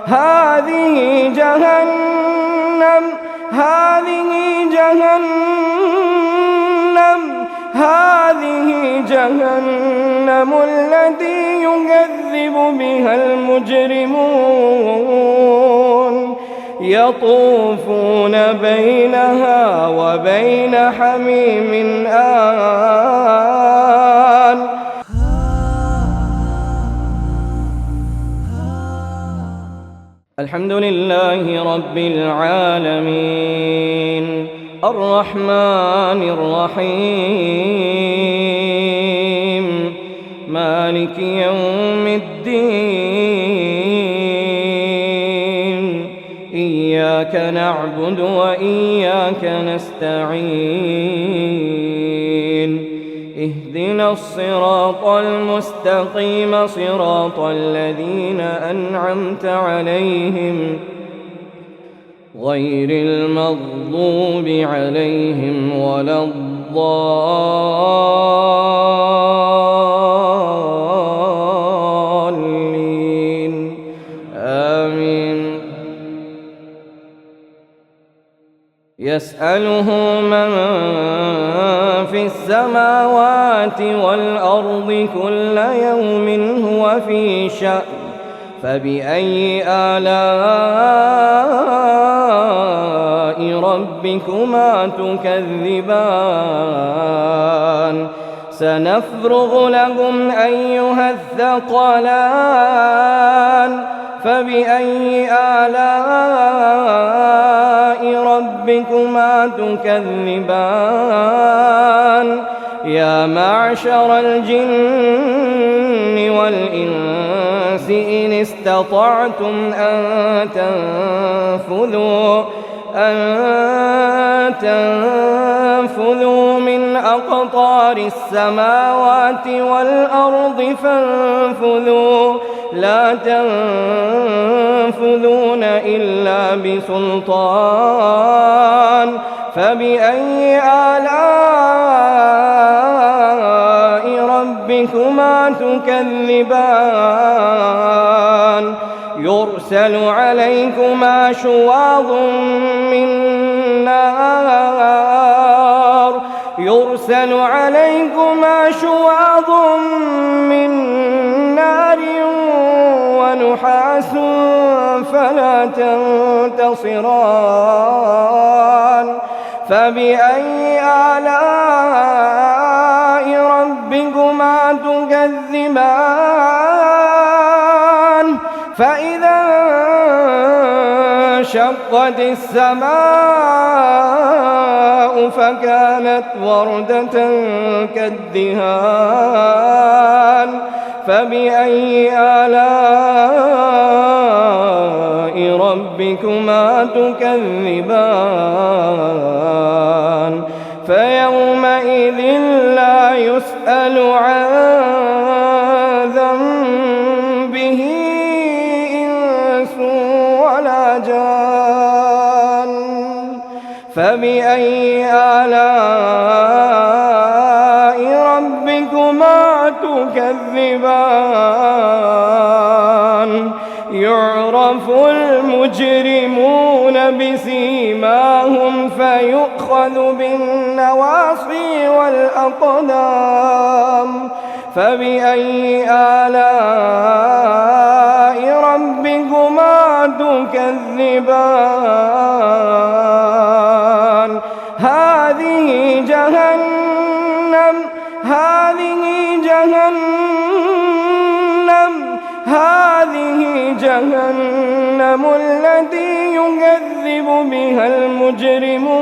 هذه جهنم هذه جهنم هذه جهنم التي يكذب بها المجرمون يطوفون بينها وبين حميم آن. الحمد لله رب العالمين الرحمن الرحيم مالك يوم الدين إياك نعبد وإياك نستعين اهدنا الصراط المستقيم صراط الذين أنعمت عليهم غير المغضوب عليهم ولا الضالين آمين. يسأله من في السماوات والأرض كل يوم هو في شأن فبأي آلاء ربكما تكذبان سنفرغ لكم أيها الثقلان فبأي آلاء ربكما تكذبان يا معشر الجن والإنس إن استطعتم أن تنفذوا من أقطار السماوات والأرض فانفذوا لا تنفذون إلا بسلطان فبأي آلاء ربكما تكذبان يرسل عليكما شواظ من نار ونحاس فلا تنتصران فبأي آلاء ربكما تكذبان فإذا انشقت السماء فكانت وردة كالدهان فبأي آلاء ربكما تكذبان فيومئذ لا يسأل عن ذنبه إنس ولا جان فبأي آلاء ربكما تكذبان يعرف المجرمون بسيماهم فيؤخذ بالنواصي والأقدام فبأي آلاء ربكما تكذبان هذه جهنم التي يكذب بها المجرمون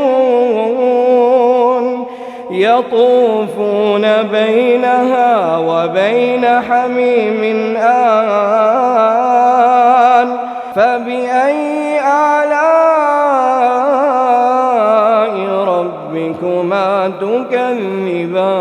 يطوفون بينها وبين حميم آن فبأي آلاء ربكما تكذبان.